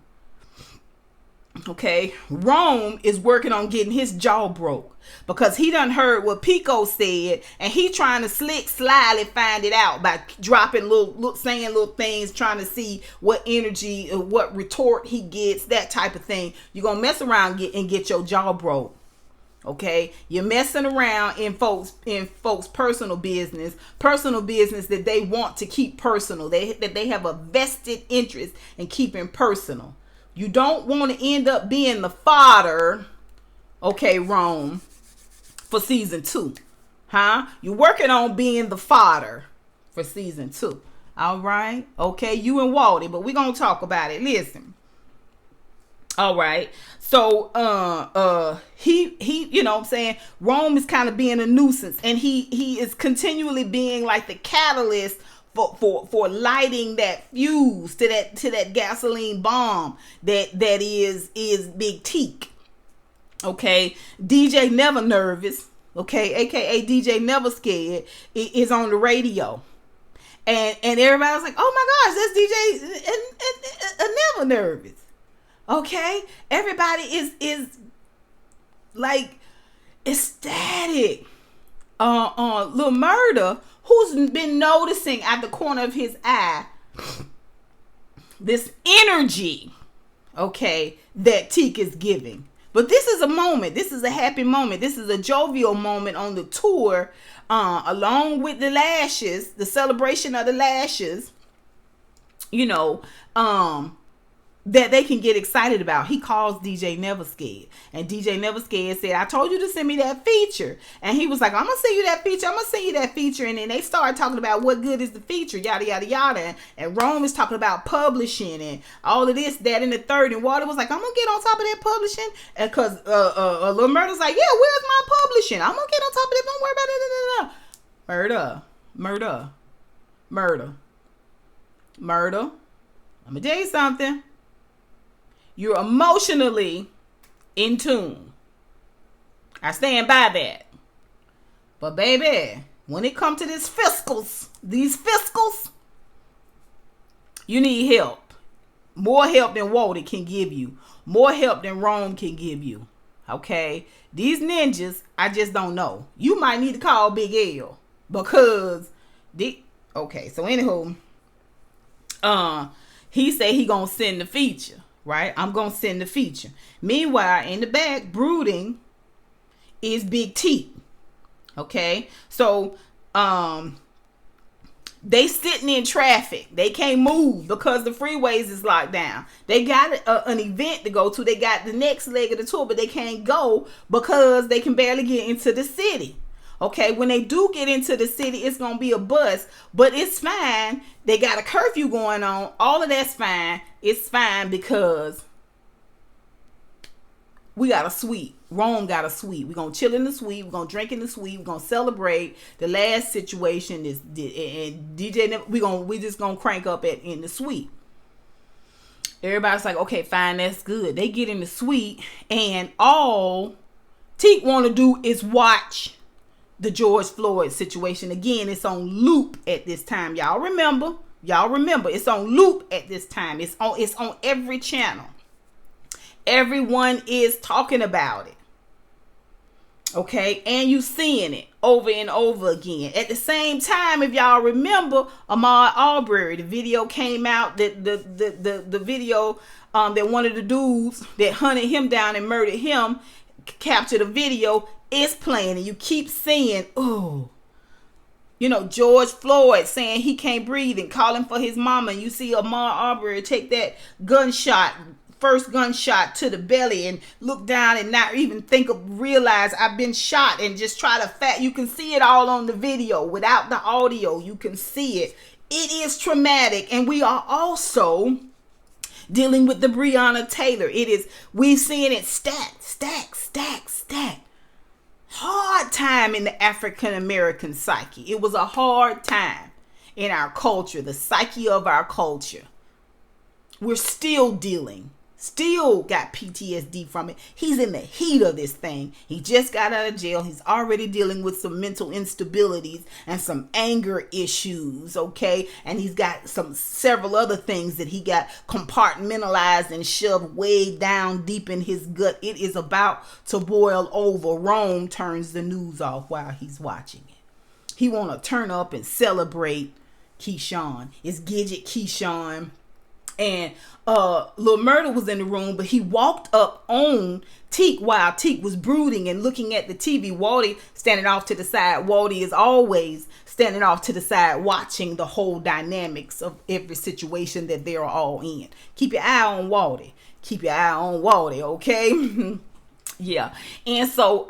Okay, Rome is working on getting his jaw broke because he done heard what Pico said, and he trying to slyly find it out by dropping saying little things, trying to see what energy, what retort he gets, that type of thing. You're gonna mess around and get your jaw broke. Okay, you're messing around in folks' personal business that they want to keep personal. That they have a vested interest in keeping personal. You don't want to end up being the fodder, okay, Rome, for season 2, huh? You're working on being the fodder for season 2. All right, okay, you and Waldy, but we're gonna talk about it. Listen. All right. So he you know what I'm saying, Rome is kind of being a nuisance, and he is continually being like the catalyst for lighting that fuse to that gasoline bomb that is Big Teak. Okay, DJ Never Nervous, okay, aka DJ Never Scared, is on the radio. And everybody was like, oh my gosh, that's DJ Never Nervous. Okay, everybody is like, ecstatic. Lil Murda, who's been noticing at the corner of his eye this energy, okay, that Teak is giving. But this is a moment. This is a happy moment. This is a jovial moment on the tour, along with the lashes, the celebration of the lashes, you know, that they can get excited about. He calls DJ Never Scared. And DJ Never Scared said, I told you to send me that feature. And he was like, I'm going to send you that feature. I'm going to send you that feature. And then they started talking about what good is the feature, yada, yada, yada. And Rome is talking about publishing and all of this, that, and the third. And Water was like, I'm going to get on top of that publishing. And because Lil Murda's like, yeah, where's my publishing? I'm going to get on top of that. Don't worry about it. Murder. I'm going to tell you something. You're emotionally in tune. I stand by that. But baby, when it comes to these fiscals, you need help. More help than Walter can give you. More help than Rome can give you. Okay? These ninjas, I just don't know. You might need to call Big L. Because, okay, so anywho, he said he gonna send the feature. Right? I'm going to send the feature. Meanwhile, in the back, brooding is Big Teak. Okay? So, they sitting in traffic. They can't move because the freeways is locked down. They got an event to go to. They got the next leg of the tour, but they can't go because they can barely get into the city. Okay, when they do get into the city, it's going to be a bus, but it's fine. They got a curfew going on. All of that's fine. It's fine because we got a suite. Rome got a suite. We're going to chill in the suite. We're going to drink in the suite. We're going to celebrate. The last situation is, and DJ, we just going to crank up in the suite. Everybody's like, okay, fine, that's good. They get in the suite, and all Teak want to do is watch the George Floyd situation. Again, it's on loop at this time. Y'all remember, it's on loop at this time. It's on every channel. Everyone is talking about it. Okay, and you seeing it over and over again. At the same time, if y'all remember, Ahmaud Arbery, the video came out that the video that one of the dudes that hunted him down and murdered him captured a video is playing, and you keep seeing, oh, you know, George Floyd saying he can't breathe and calling for his mama. And you see Ahmaud Arbery take that first gunshot to the belly and look down and not even realize I've been shot and just try to you can see it all on the video without the audio. You can see it. It is traumatic, and we are also dealing with the Breonna Taylor. We've seen it stack. Hard time in the African American psyche. It was a hard time in our culture, the psyche of our culture. We're still got PTSD from it. He's in the heat of this thing. He just got out of jail. He's already dealing with some mental instabilities and some anger issues, okay? And he's got several other things that he got compartmentalized and shoved way down deep in his gut. It is about to boil over. Rome turns the news off while he's watching it. He want to turn up and celebrate Keyshawn. It's Gidget Keyshawn. And Lil Murda was in the room, but he walked up on Teak while Teak was brooding and looking at the TV. Walty standing off to the side. Walty is always standing off to the side, watching the whole dynamics of every situation that they're all in. Keep your eye on Walty. Okay? Yeah. And so,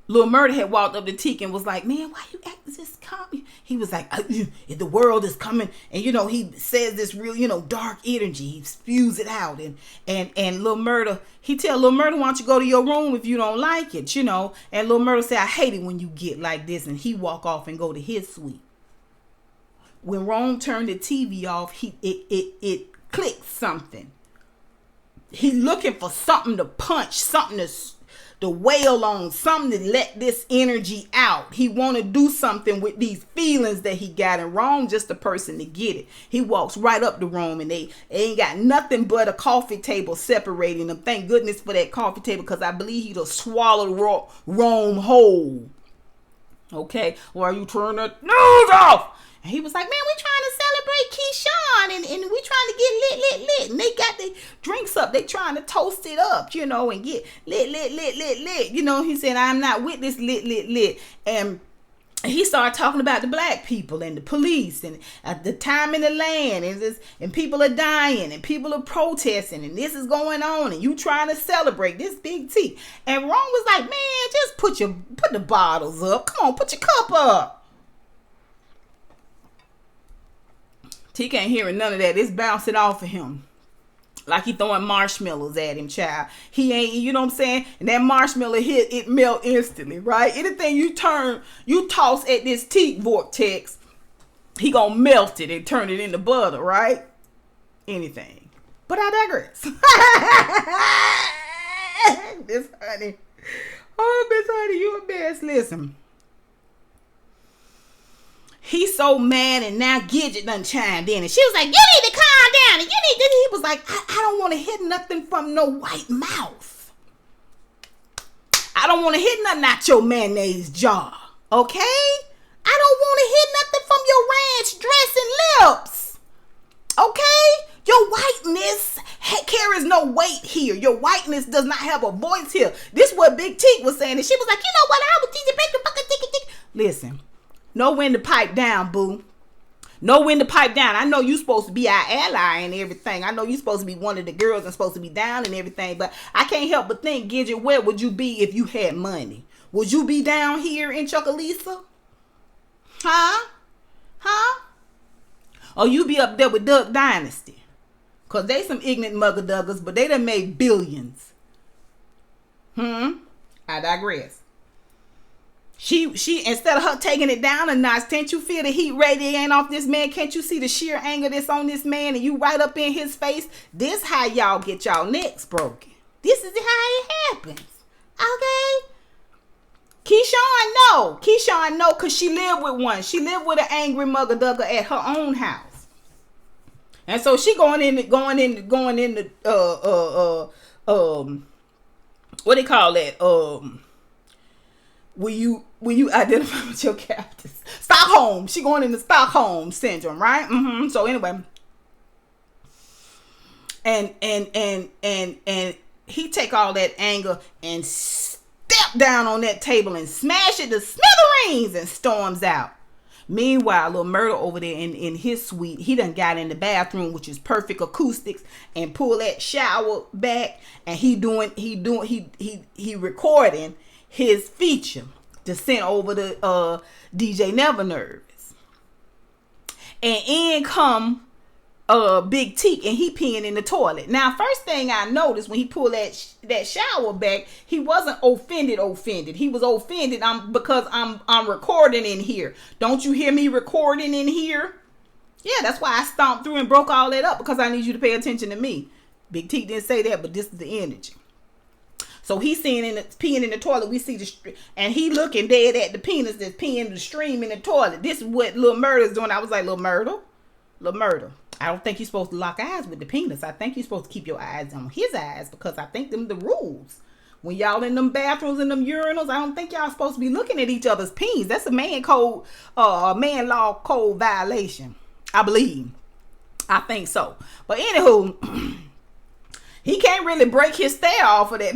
Lil Murda had walked up to Teak and was like, man, why you acting this calm? He was like, if the world is coming, and he says this real, dark energy. He spews it out, and Lil Murda, he tell Lil Murda, why don't you go to your room if you don't like it, and Lil Murda say, I hate it when you get like this, and he walk off and go to his suite. When Rome turned the TV off, it clicked something. He looking for something to punch, something to to wail on, something to let this energy out. He want to do something with these feelings that he got, and wrong just the person to get it. He walks right up the room, and they ain't got nothing but a coffee table separating them. Thank goodness for that coffee table, because I believe he'd have swallowed Rome whole. Okay, why you turn the news off? And he was like, man, we trying to celebrate Keyshawn, and we trying to get lit. And they got their drinks up. They trying to toast it up, and get lit. He said, I'm not with this lit. And he started talking about the black people and the police and the time in the land, and people are dying and people are protesting, and this is going on, and you trying to celebrate this big tea. And Ron was like, man, just put the bottles up. Come on, put your cup up. Teak ain't hearing none of that. It's bouncing off of him. Like he throwing marshmallows at him, child. He ain't, you know what I'm saying? And that marshmallow hit, it melt instantly, right? Anything you toss at this Teak vortex, he gonna melt it and turn it into butter, right? Anything. But I digress. Miss Honey. Oh, Miss Honey, you a mess. Listen. He's so mad, and now Gidget done chimed in, and she was like, you need to calm down, and he was like, I don't want to hear nothing from no white mouth. I don't want to hear nothing out your mayonnaise jar, okay? I don't want to hear nothing from your ranch dressing lips, okay? Your whiteness carries no weight here. Your whiteness does not have a voice here. This is what Big Teak was saying, and she was like, you know what, I was teaching break the fucking tick. Listen. Know when to pipe down, boo. Know when to pipe down. I know you supposed to be our ally and everything. I know you supposed to be one of the girls and supposed to be down and everything. But I can't help but think, Gidget, where would you be if you had money? Would you be down here in Chucalissa? Huh? Or you be up there with Duck Dynasty? Because they some ignorant mugger-duggers, but they done made billions. I digress. She instead of her taking it down a notch, can't you feel the heat radiating off this man? Can't you see the sheer anger that's on this man, and you right up in his face? This how y'all get y'all necks broken. This is how it happens. Okay? Keyshawn know, because she lived with one. She lived with an angry mugger dugger at her own house. And so she going in what they call that? When you identify with your captors, Stockholm. She going into Stockholm syndrome, right? So anyway, and he take all that anger and step down on that table and smash it to smithereens and storms out. Meanwhile, little Murder over there in his suite, he done got in the bathroom, which is perfect acoustics, and pull that shower back, and he recording his feature to send over to DJ Never Nervous. And in come Big Teak, and he peeing in the toilet. Now, first thing I noticed when he pulled that shower back, he wasn't offended. He was offended because I'm recording in here. Don't you hear me recording in here? Yeah, that's why I stomped through and broke all that up, because I need you to pay attention to me. Big Teak didn't say that, but this is the energy. So he's peeing in the toilet. We see and he looking dead at the penis that's peeing the stream in the toilet. This is what Lil Murder's doing. I was like, Lil Murder. I don't think you're supposed to lock eyes with the penis. I think you're supposed to keep your eyes on his eyes, because I think them the rules. When y'all in them bathrooms and them urinals, I don't think y'all supposed to be looking at each other's penis. That's a man law code violation. I believe. I think so. But anywho, he can't really break his stare off of that.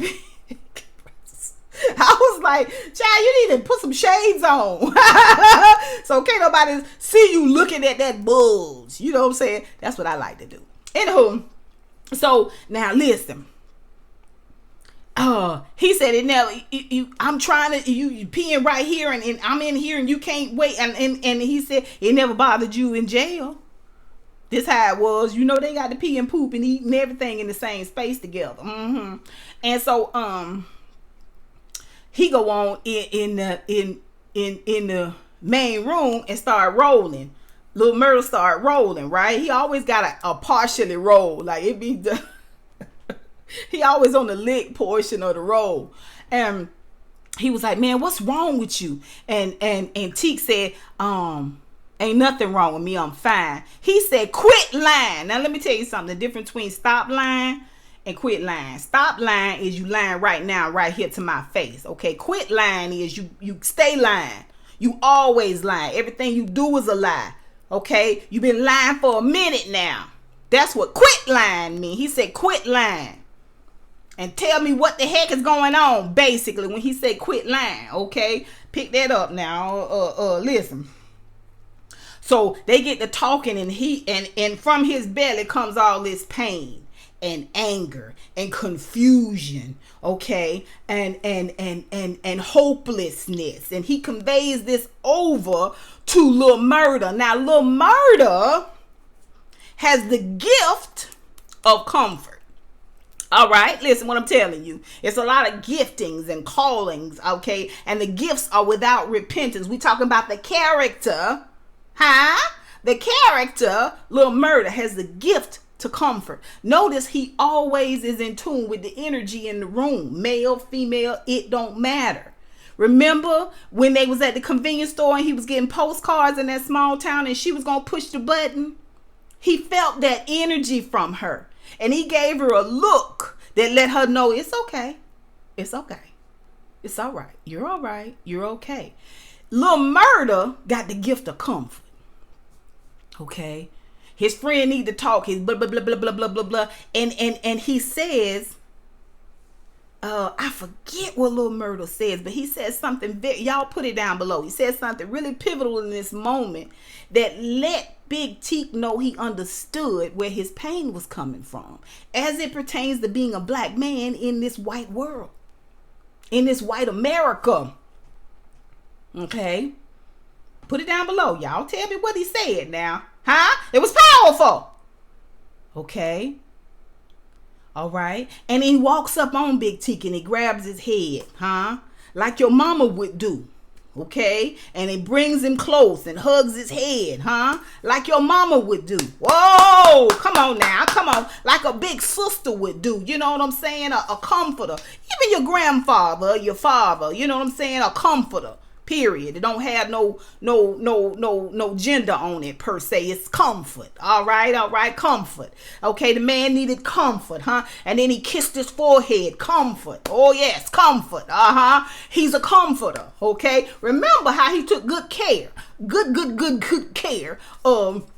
I was like, child, you need to put some shades on. So can't nobody see you looking at that bulge. You know what I'm saying? That's what I like to do. Anywho, so now listen. He said it now. I'm trying to you peeing right here, and I'm in here, and you can't wait. And he said it never bothered you in jail. This how it was. You know they got to pee and poop and eat and everything in the same space together. And so he go on in the main room and start rolling. Little Myrtle start rolling, right? He always got a partially roll. Like it be He always on the lick portion of the roll. And he was like, man, what's wrong with you? And Teak said, ain't nothing wrong with me. I'm fine. He said, quit lying. Now, let me tell you something. The difference between stop lying and quit lying. Stop lying is you lying right now, right here to my face. Okay. Quit lying is you stay lying. You always lying. Everything you do is a lie. Okay. You've been lying for a minute now. That's what quit lying mean. He said, quit lying. And tell me what the heck is going on, basically, when he said quit lying, okay? Pick that up now. Listen. So they get to talking, and from his belly comes all this pain and anger and confusion, okay? And hopelessness. And he conveys this over to Lil Murder. Now, Lil Murder has the gift of comfort. All right, listen what I'm telling you. It's a lot of giftings and callings, okay? And the gifts are without repentance. We talking about the character, huh? The character, Lil Murder, has the gift to comfort. Notice he always is in tune with the energy in the room. Male, female, it don't matter. Remember when they was at the convenience store and he was getting postcards in that small town and she was going to push the button? He felt that energy from her. And he gave her a look that let her know it's okay. It's okay. It's all right. You're all right. You're okay. Lil Murder got the gift of comfort. Okay. His friend need to talk. His blah, blah, blah, blah, blah, blah, blah, blah. And he says, I forget what Lil Murder says, but he says something, y'all put it down below. He says something really pivotal in this moment that let Big Teak know he understood where his pain was coming from as it pertains to being a black man in this white world, in this white America. Okay. Put it down below, y'all. Tell me what he said now. Huh? It was powerful. Okay. All right. And he walks up on Big Teak and he grabs his head, huh? Like your mama would do. Okay. And he brings him close and hugs his head, huh? Like your mama would do. Whoa. Come on now. Come on. Like a big sister would do. You know what I'm saying? A comforter. Even your grandfather, your father. You know what I'm saying? A comforter. Period. It don't have no gender on it per se. It's comfort. All right, comfort. Okay, the man needed comfort, huh? And then he kissed his forehead. Comfort. Oh yes, comfort. He's a comforter. Okay. Remember how he took good care, good care of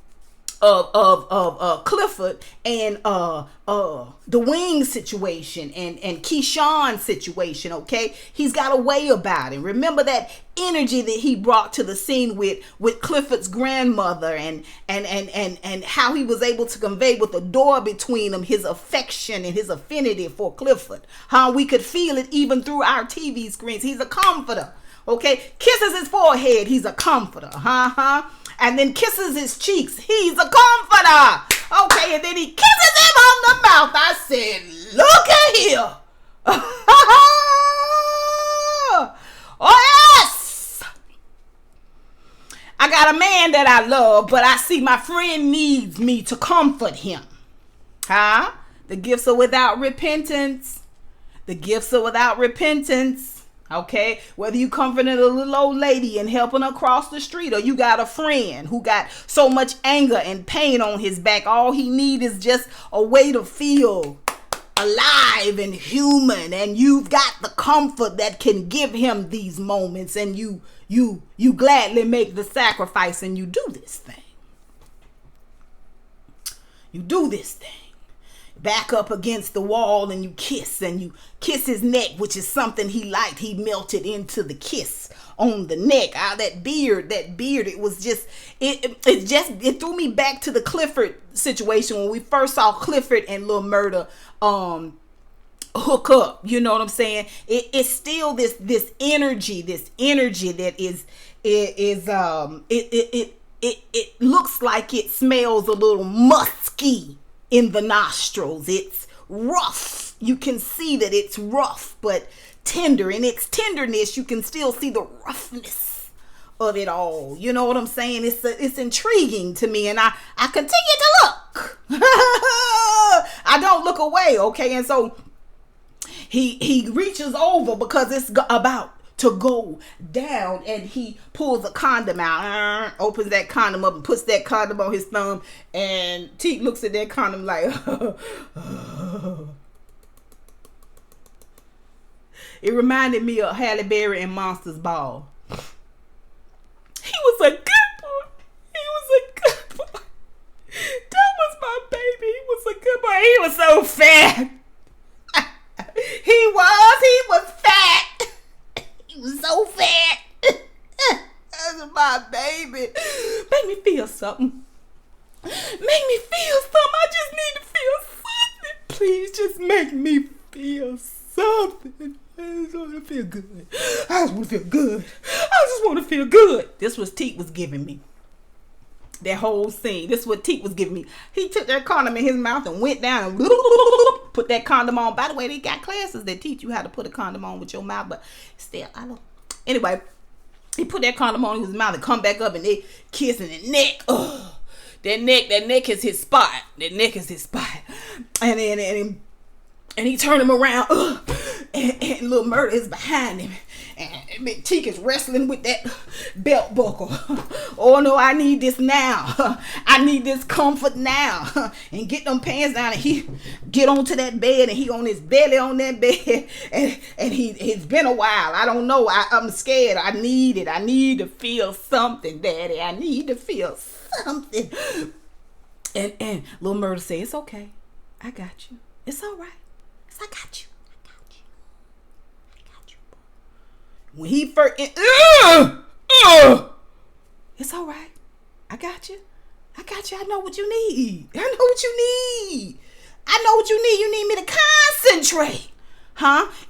Clifford and the Wing situation and Keyshawn situation. Okay, he's got a way about him. Remember that energy that he brought to the scene with Clifford's grandmother and how he was able to convey with the door between them his affection and his affinity for Clifford. How we could feel it even through our TV screens. He's a comforter. Okay, kisses his forehead. He's a comforter. And then kisses his cheeks. He's a comforter. Okay, and then he kisses him on the mouth. I said, look at here. Oh, yes. I got a man that I love, but I see my friend needs me to comfort him. The gifts are without repentance. The gifts are without repentance. Okay, whether you comforting a little old lady and helping her cross the street, or you got a friend who got so much anger and pain on his back, all he needs is just a way to feel alive and human, and you've got the comfort that can give him these moments, and you gladly make the sacrifice and you do this thing. You do this thing. Back up against the wall and you kiss his neck, which is something he liked. He melted into the kiss on the neck. That beard, it was just, it threw me back to the Clifford situation when we first saw Clifford and Lil Murder hook up. You know what I'm saying? It's still this energy that it looks like it smells a little musky in the nostrils. It's rough. You can see that it's rough, but tender. In its tenderness, you can still see the roughness of it all. You know what I'm saying? It's intriguing to me, and I continue to look. I don't look away, okay? And so he reaches over because it's about to go down, and he pulls a condom out, opens that condom up and puts that condom on his thumb, and Teak looks at that condom like, it reminded me of Halle Berry and Monsters Ball. He was a good boy. He was a good boy. That was my baby. He was a good boy. He was so fat. He was fat. He was so fat. That's my baby. Make me feel something. Make me feel something. I just need to feel something. Please just make me feel something. I just want to feel good. I just want to feel good. I just want to feel good. This was Teak was giving me. That whole scene. This is what Teak was giving me. He took that condom in his mouth and went down and put that condom on. By the way, they got classes that teach you how to put a condom on with your mouth, but still, I don't. Anyway, he put that condom on his mouth and come back up, and they kissing the neck. Ugh. That neck is his spot. That neck is his spot. And he turned him around, and Little Murder is behind him. And Teak is wrestling with that belt buckle. Oh no, I need this now. I need this comfort now. And get them pants down, and he get onto that bed, and he on his belly on that bed. And it's been a while. I don't know. I'm scared. I need it. I need to feel something, Daddy. I need to feel something. And Little Murder say, it's okay. I got you. It's all right. I got you. When he first, it's all right. I got you. I know what you need. You need me to concentrate.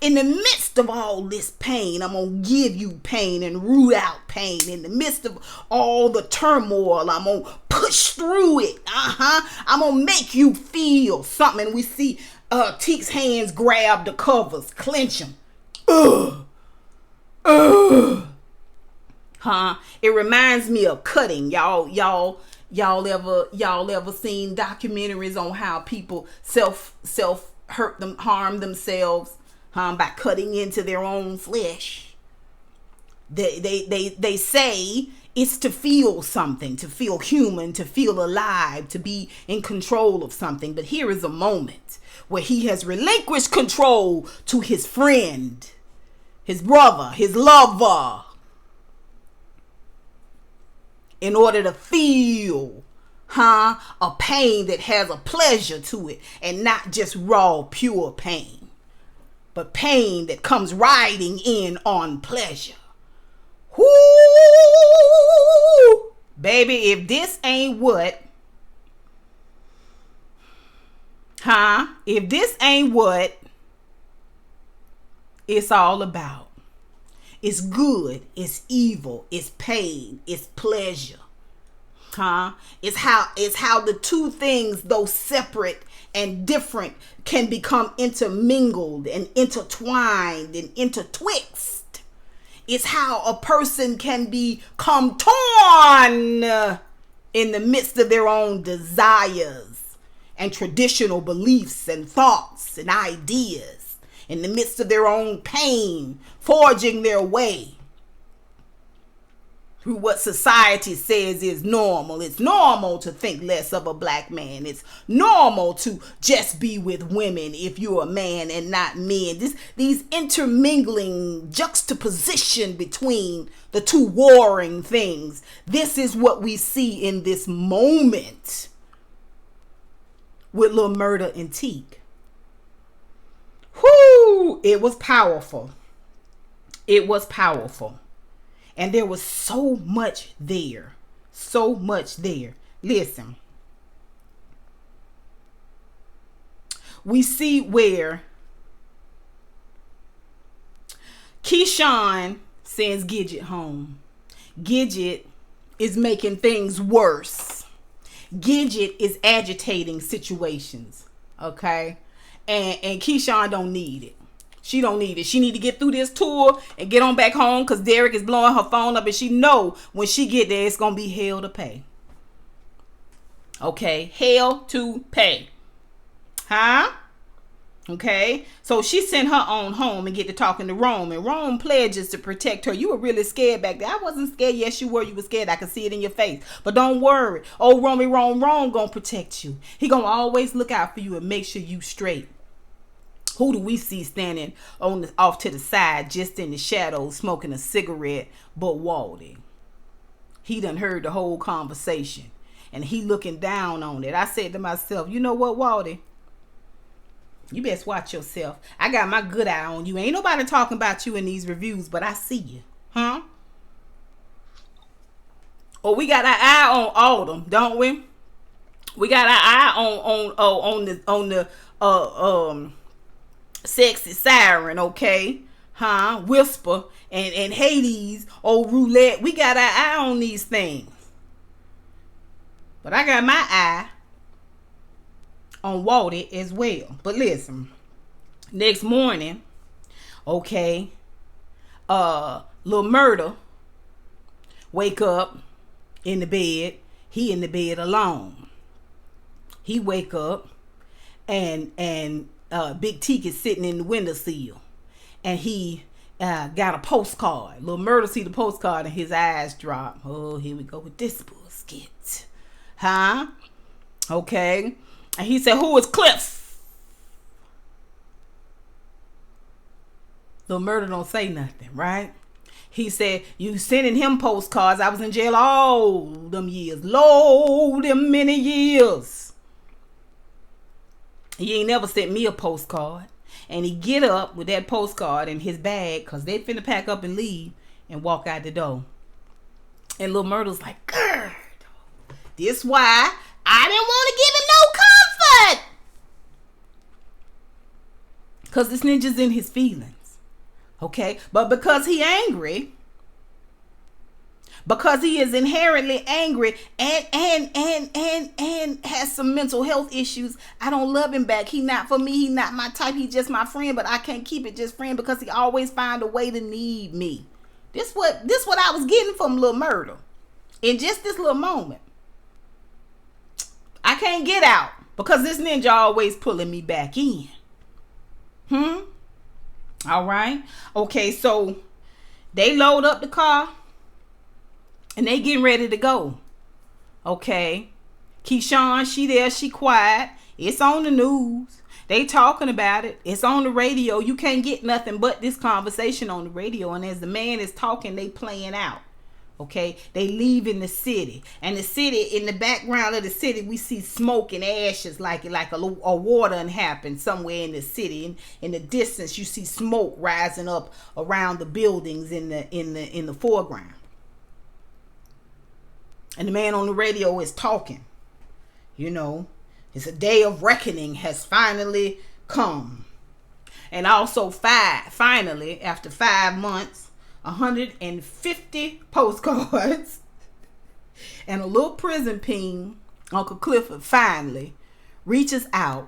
In the midst of all this pain, I'm going to give you pain and root out pain. In the midst of all the turmoil, I'm going to push through it. I'm going to make you feel something. And we see Teak's hands grab the covers, clench them. It reminds me of cutting. Y'all ever seen documentaries on how people self harm themselves by cutting into their own flesh? They say it's to feel something, to feel human, to feel alive, to be in control of something. But here is a moment where he has relinquished control to his friend, his brother, his lover, in order to feel a pain that has a pleasure to it, and not just raw, pure pain, but pain that comes riding in on pleasure. Whoo! Baby, if this ain't what, if this ain't what it's all about. It's good, it's evil, it's pain, it's pleasure. It's how the two things, though separate and different, can become intermingled and intertwined and intertwixt. It's how a person can become torn in the midst of their own desires and traditional beliefs and thoughts and ideas, in the midst of their own pain, forging their way through what society says is normal. It's normal to think less of a black man. It's normal to just be with women if you're a man and not men. These intermingling juxtaposition between the two warring things. This is what we see in this moment with Lil Murda and Teak. Whoo! It was powerful. It was powerful. And there was so much there. So much there. Listen. We see where Keyshawn sends Gidget home. Gidget is making things worse. Gidget is agitating situations. Okay? And Keyshawn don't need it. She don't need it. She need to get through this tour and get on back home, because Derek is blowing her phone up, and she know when she get there, it's going to be hell to pay. Okay? Hell to pay. Huh? Okay, so she sent her on home and get to talking to Rome, and Rome pledges to protect her. You were really scared back there. I wasn't scared. Yes, you were. You were scared. I can see it in your face. But don't worry. Oh, Rome gonna protect you. He gonna always look out for you and make sure you straight. Who do we see standing off to the side, just in the shadows, smoking a cigarette? But Waldy. He done heard the whole conversation, and he looking down on it. I said to myself, you know what, Waldy? You best watch yourself. I got my good eye on you. Ain't nobody talking about you in these reviews, but I see you. Huh? Oh, we got our eye on Autumn, don't we? We got our eye on the sexy siren, okay? Huh? Whisper and Hades, old roulette. We got our eye on these things. But I got my eye on Waldy as well. But listen, next morning, okay, Lil Murder wake up in the bed. He in the bed alone. He wake up and Big Teak is sitting in the windowsill, and he got a postcard. Lil Murder see the postcard and his eyes drop. Oh, here we go with this bullshit. Huh? Okay. And he said, who is Cliff? Lil Murder don't say nothing, right? He said, you sending him postcards. I was in jail all them years. Lord, them many years. He ain't never sent me a postcard. And he get up with that postcard in his bag, because they finna pack up and leave, and walk out the door. And Lil Murder's like, girl, this why I didn't want to give him no comfort. Because this ninja's in his feelings. Okay? But because he angry, because he is inherently angry and has some mental health issues, I don't love him back. He not for me. He not my type. He just my friend, but I can't keep it just friend because he always find a way to need me. This what I was getting from Lil Murder in just this little moment. I can't get out because this ninja always pulling me back in. All right. Okay, so they load up the car and they getting ready to go. Okay. Keyshawn, she there, she quiet. It's on the news. They talking about it. It's on the radio. You can't get nothing but this conversation on the radio. And as the man is talking, they playing out. Okay, they leaving the city, and the city, in the background of the city, we see smoke and ashes, like a water and happen somewhere in the city. In the distance, you see smoke rising up around the buildings in the foreground. And the man on the radio is talking. You know, it's a day of reckoning has finally come, and also finally after 5 months. 150 postcards and a little prison ping. Uncle Clifford finally reaches out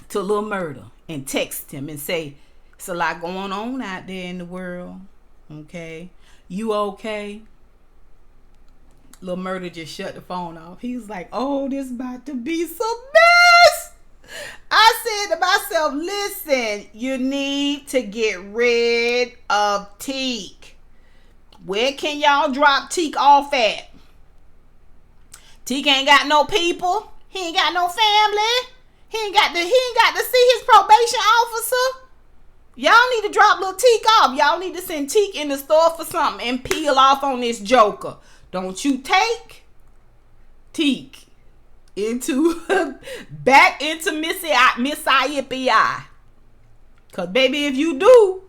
to Lil Murder and texts him and say, it's a lot going on out there in the world. Okay, you okay? Lil Murder just shut the phone off. He's like, oh, this about to be some mess. I said to myself, listen, you need to get rid of Teak. Where can y'all drop Teak off at? Teak ain't got no people. He ain't got no family. He ain't got to see his probation officer. Y'all need to drop little Teak off. Y'all need to send Teak in the store for something and peel off on this joker. Don't you take Teak back into Mississippi. Cause baby, if you do,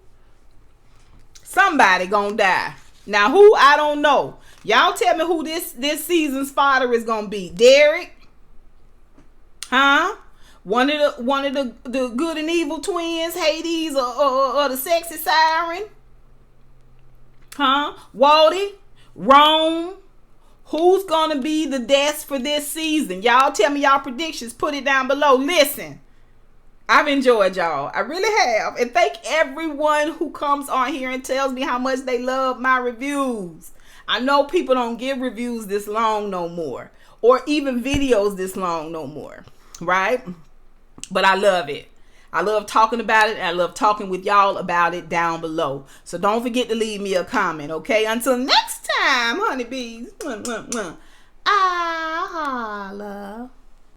somebody gonna die. Now who, I don't know. Y'all tell me who this season's father is gonna be. Derek? Huh? One of the good and evil twins, Hades or the sexy siren? Huh? Waldy? Rome? Who's going to be the deaths for this season? Y'all tell me y'all predictions. Put it down below. Listen, I've enjoyed y'all. I really have. And thank everyone who comes on here and tells me how much they love my reviews. I know people don't give reviews this long no more. Or even videos this long no more. right? But I love it. I love talking about it, and I love talking with y'all about it down below. So don't forget to leave me a comment, okay? Until next time, honeybees. I holla.